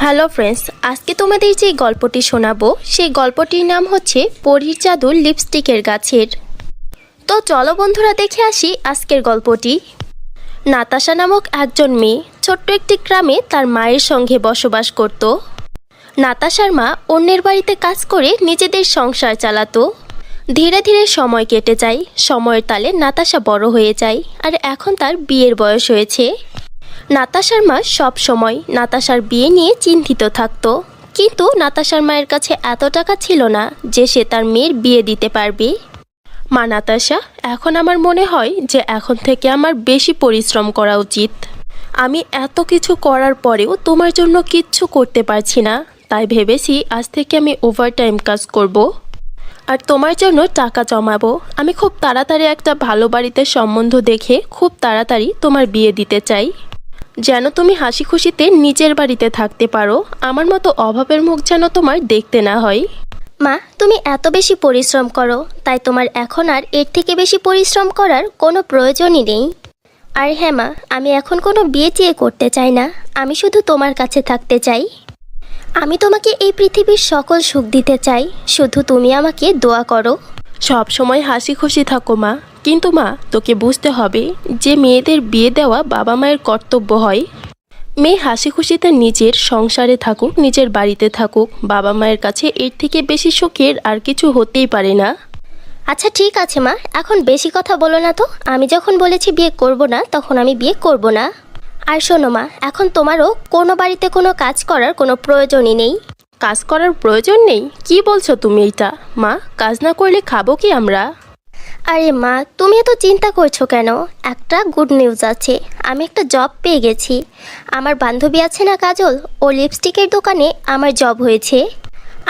Hello friends, আজকে তোমাদের যে গল্পটি শোনাবো সেই গল্পটির নাম হচ্ছে পরীর জাদুর লিপস্টিকের গাছের। তো চলো বন্ধুরা দেখে আসি আজকের গল্পটি। নাতাশা নামক একজন মেয়ে ছোট্ট একটি গ্রামে তার মায়ের সঙ্গে বসবাস করত। নাতাশার মা অন্যের বাড়িতে কাজ করে নিজেদের সংসার চালাতো। ধীরে ধীরে সময় কেটে যায়। সময়ের তালে নাতাশা বড় হয়ে যায় আর এখন তার বিয়ের বয়স হয়েছে। নাতাশার মা সব সময় নাতাশার বিয়ে নিয়ে চিন্তিত থাকত, কিন্তু নাতাশার মায়ের কাছে এত টাকা ছিল না যে সে তার মেয়ের বিয়ে দিতে পারবে। মা নাতাশা, এখন আমার মনে হয় যে এখন থেকে আমার বেশি পরিশ্রম করা উচিত। আমি এত কিছু করার পরেও তোমার জন্য কিচ্ছু করতে পারছি না, তাই ভেবেছি আজ থেকে আমি ওভারটাইম কাজ করব আর তোমার জন্য টাকা জমাবো। আমি খুব তাড়াতাড়ি একটা ভালো বাড়িতে সম্বন্ধ দেখে খুব তাড়াতাড়ি তোমার বিয়ে দিতে চাই, যেন তুমি হাসি খুশিতে নিজের বাড়িতে থাকতে পারো। আমার মতো অভাবের মুখ যেন তোমার দেখতে না হয়। মা, তুমি এত বেশি পরিশ্রম করো, তাই তোমার এখন আর এর থেকে বেশি পরিশ্রম করার কোনো প্রয়োজনই নেই। আর হ্যাঁ মা, আমি এখন কোনো বিয়ে টিয়ে করতে চাই না। আমি শুধু তোমার কাছে থাকতে চাই। আমি তোমাকে এই পৃথিবীর সকল সুখ দিতে চাই, শুধু তুমি আমাকে দোয়া করো। সব সময় হাসি খুশি থাকো মা, কিন্তু মা তোকে বুঝতে হবে যে মেয়েদের বিয়ে দেওয়া বাবা মায়ের কর্তব্য হয়। মেয়ে হাসি খুশিতে নিজের সংসারে থাকুক, নিজের বাড়িতে থাকুক, বাবা মায়ের কাছে এর থেকে বেশি সুখের আর কিছু হতেই পারে না। আচ্ছা ঠিক আছে মা, এখন বেশি কথা বলো না তো। আমি যখন বলেছি বিয়ে করব না, তখন আমি বিয়ে করব না। আর শোনো মা, এখন তোমারও কোনো বাড়িতে কোনো কাজ করার কোনো প্রয়োজনই নেই। কাজ করার প্রয়োজন নেই? কি বলছো তুমি এটা? মা, কাজ না করলে খাবো কি আমরা? আরে মা, তুমি এত চিন্তা করছো কেন? একটা গুড নিউজ আছে। আমি একটা জব পেয়ে গেছি। আমার বান্ধবী আছে না কাজল, ও লিপস্টিকের দোকানে আমার জব হয়েছে।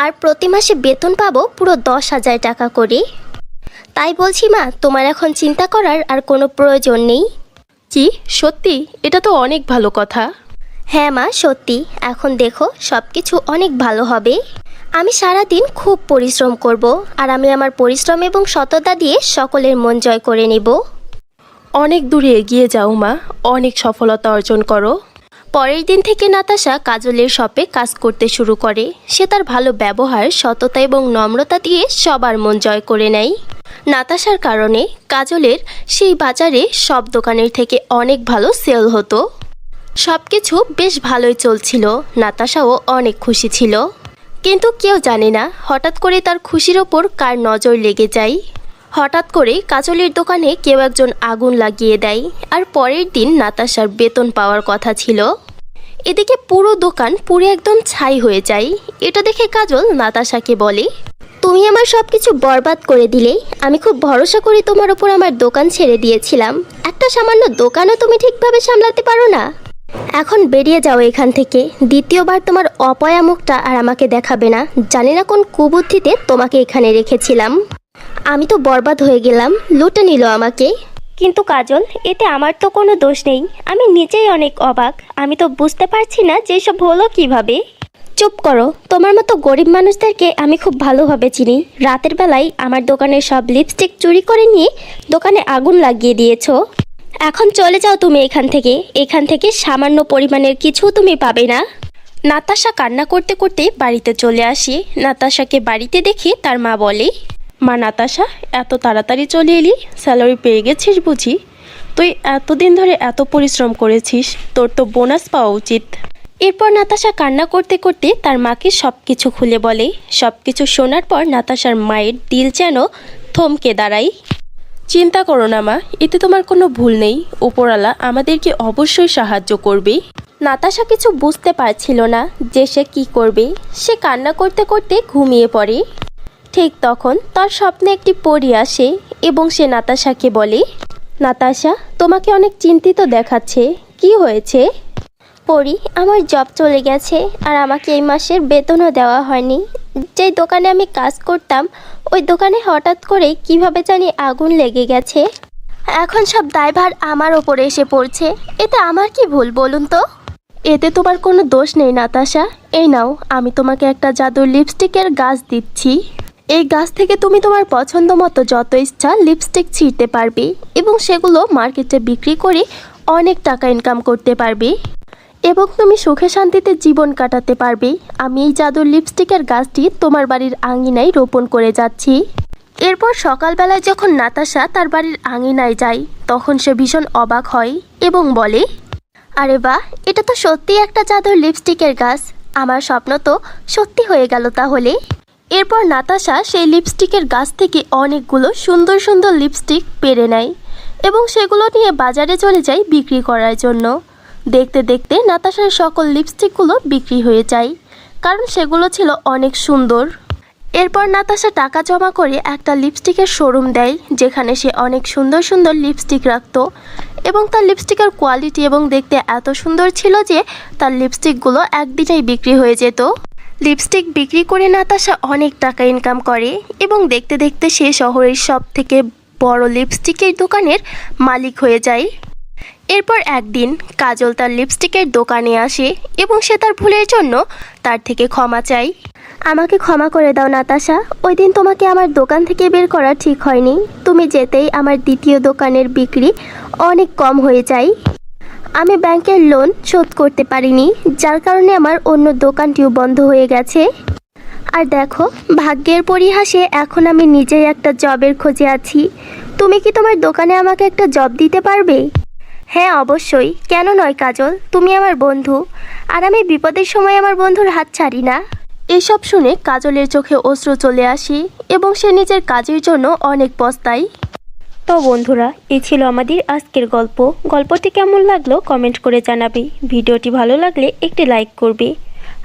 আর প্রতি মাসে বেতন পাবো পুরো 10,000 টাকা করে। তাই বলছি মা, তোমার এখন চিন্তা করার আর কোনো প্রয়োজন নেই। কি সত্যি? এটা তো অনেক ভালো কথা। হ্যাঁ মা, সত্যি। এখন দেখো, সব কিছু অনেক ভালো হবে। আমি সারাদিন খুব পরিশ্রম করব, আর আমি আমার পরিশ্রম এবং সততা দিয়ে সকলের মন জয় করে নেব। অনেক দূরে এগিয়ে যাও মা, অনেক সফলতা অর্জন করো। পরের দিন থেকে নাতাশা কাজলের শপে কাজ করতে শুরু করে। সে তার ভালো ব্যবহার, সততা এবং নম্রতা দিয়ে সবার মন জয় করে নেয়। নাতাশার কারণে কাজলের সেই বাজারে সব দোকানের থেকে অনেক ভালো সেল হতো। সব কিছু বেশ ভালোই চলছিল। নাতাশাও অনেক খুশি ছিল, কিন্তু কেউ জানে না হঠাৎ করে তার খুশির ওপর কার নজর লেগে যায়। হঠাৎ করে কাজলের দোকানে কেউ একজন আগুন লাগিয়ে দেয়, আর পরের দিন নাতাশার বেতন পাওয়ার কথা ছিল। এদিকে পুরো দোকান পুরো একদম ছাই হয়ে যায়। এটা দেখে কাজল নাতাশাকে বলে, তুমি আমার সব কিছু বরবাদ করে দিলে। আমি খুব ভরসা করে তোমার ওপর আমার দোকান ছেড়ে দিয়েছিলাম। একটা সামান্য দোকানও তুমি ঠিকভাবে সামলাতে পারো না। এখন বেরিয়ে যাও এখান থেকে। দ্বিতীয়বার তোমার অপয়া মুখটা আর আমাকে দেখাবে না। জানি না কোন কুবুদ্ধিতে তোমাকে এখানে রেখেছিলাম। আমি তো বরবাদ হয়ে গেলাম, লুটে নিল আমাকে। কিন্তু কাজল, এতে আমার তো কোনো দোষ নেই। আমি নিজেই অনেক অবাক। আমি তো বুঝতে পারছি না যে এসব হলো কিভাবে। চুপ করো। তোমার মতো গরিব মানুষদেরকে আমি খুব ভালোভাবে চিনি। রাতের বেলায় আমার দোকানের সব লিপস্টিক চুরি করে নিয়ে দোকানে আগুন লাগিয়ে দিয়েছো। এখন চলে যাও তুমি এখান থেকে। এখান থেকে সামান্য পরিমাণের কিছু তুমি পাবে না। নাতাশা কান্না করতে করতে বাড়িতে চলে আসে। নাতাশাকে বাড়িতে দেখে তার মা বলে, মা নাতাশা, এত তাড়াতাড়ি চলে এলি? স্যালারি পেয়ে গেছিস বুঝি? তুই এতদিন ধরে এত পরিশ্রম করেছিস, তোর তো বোনাস পাওয়া উচিত। এরপর নাতাশা কান্না করতে করতে তার মাকে সব কিছু খুলে বলে। সব কিছু শোনার পর নাতাশার মায়ের দিল যেন থমকে দাঁড়ায়। চিন্তা করো না মা, এতে তোমার কোনো ভুল নেই। উপরওয়ালা আমাদেরকে অবশ্যই সাহায্য করবে। নাতাশা কিছু বুঝতে পারছিল না যে সে কি করবে। সে কান্না করতে করতে ঘুমিয়ে পড়ে। ঠিক তখন তার স্বপ্নে একটি পরী আসে এবং সে নাতাশাকে বলে, নাতাশা, তোমাকে অনেক চিন্তিত দেখাচ্ছে, কি হয়েছে? পরি, আমার জব চলে গেছে আর আমাকে এই মাসের বেতনও দেওয়া হয়নি। যেই দোকানে আমি কাজ করতাম, ওই দোকানে হঠাৎ করে কিভাবে জানি আগুন লেগে গেছে। এখন সব দায়ভার আমার ওপরে এসে পড়ছে। এতে আমার কি ভুল বলুন তো? এতে তোমার কোনো দোষ নেই নাতাশা। এই নাও, আমি তোমাকে একটা জাদুর লিপস্টিকের গাছ দিচ্ছি। এই গাছ থেকে তুমি তোমার পছন্দ মতো যত ইচ্ছা লিপস্টিক ছিঁড়তে পারবে এবং সেগুলো মার্কেটে বিক্রি করে অনেক টাকা ইনকাম করতে পারবে। এবং তুমি সুখে শান্তিতে জীবন কাটাতে পারবে। আমি এই জাদুর লিপস্টিকের গাছটি তোমার বাড়ির আঙিনায় রোপণ করে যাচ্ছি। এরপর সকালবেলায় যখন নাতাশা তার বাড়ির আঙিনায় যায়, তখন সে ভীষণ অবাক হয় এবং বলে, আরে বাহ, এটা তো সত্যি একটা জাদুর লিপস্টিকের গাছ। আমার স্বপ্ন তো সত্যি হয়ে গেল তাহলে। এরপর নাতাশা সেই লিপস্টিকের গাছ থেকে অনেকগুলো সুন্দর সুন্দর লিপস্টিক পেরে নেয় এবং সেগুলো নিয়ে বাজারে চলে যায় বিক্রি করার জন্য। দেখতে দেখতে নাতাশার সকল লিপস্টিকগুলো বিক্রি হয়ে যায়, কারণ সেগুলো ছিল অনেক সুন্দর। এরপর নাতাশা টাকা জমা করে একটা লিপস্টিকের শোরুম দেয়, যেখানে সে অনেক সুন্দর সুন্দর লিপস্টিক রাখতো এবং তার লিপস্টিকের কোয়ালিটি এবং দেখতে এত সুন্দর ছিল যে তার লিপস্টিকগুলো একদিনেই বিক্রি হয়ে যেত। লিপস্টিক বিক্রি করে নাতাশা অনেক টাকা ইনকাম করে এবং দেখতে দেখতে সে শহরের সব থেকে বড় লিপস্টিকের দোকানের মালিক হয়ে যায়। এরপর একদিন কাজল তার লিপস্টিকের দোকানে আসে এবং সে তার ভুলের জন্য তার থেকে ক্ষমা চায়। আমাকে ক্ষমা করে দাও নাতাশা, ওই দিন তোমাকে আমার দোকান থেকে বের করা ঠিক হয়নি। তুমি যেতেই আমার দ্বিতীয় দোকানের বিক্রি অনেক কম হয়ে যায়। আমি ব্যাংকের লোন শোধ করতে পারিনি, যার কারণে আমার অন্য দোকানটিও বন্ধ হয়ে গেছে। আর দেখো, ভাগ্যের পরিহাসে এখন আমি নিজেই একটা জবের খোঁজে আছি। তুমি কি তোমার দোকানে আমাকে একটা জব দিতে পারবে? হ্যাঁ অবশ্যই, কেন নয় কাজল, তুমি আমার বন্ধু, আর আমি বিপদের সময় আমার বন্ধুর হাত ছাড়ি না। এসব শুনে কাজলের চোখে অশ্রু চলে আসে এবং সে নিজের কাজের জন্য অনেক পস্তায়। তো বন্ধুরা, এই ছিল আমাদের আজকের গল্প। গল্পটি কেমন লাগলো কমেন্ট করে জানাবে। ভিডিওটি ভালো লাগলে একটি লাইক করবে।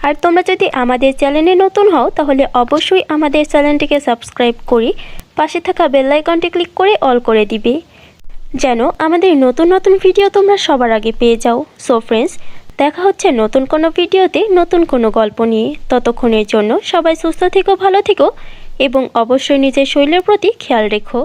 আর তোমরা যদি আমাদের চ্যানেলে নতুন হও তাহলে অবশ্যই আমাদের চ্যানেলটিকে সাবস্ক্রাইব করে পাশে থাকা বেল আইকনটি ক্লিক করে অল করে দিবে, যেন আমাদের নতুন নতুন ভিডিও তোমরা সবার আগে পেয়ে যাও। সো ফ্রেন্ডস, দেখা হচ্ছে নতুন কোনো ভিডিওতে নতুন কোনো গল্প নিয়ে। ততক্ষণের জন্য সবাই সুস্থ থেকো, ভালো থেকো এবং অবশ্যই নিজের শরীরের প্রতি খেয়াল রেখো।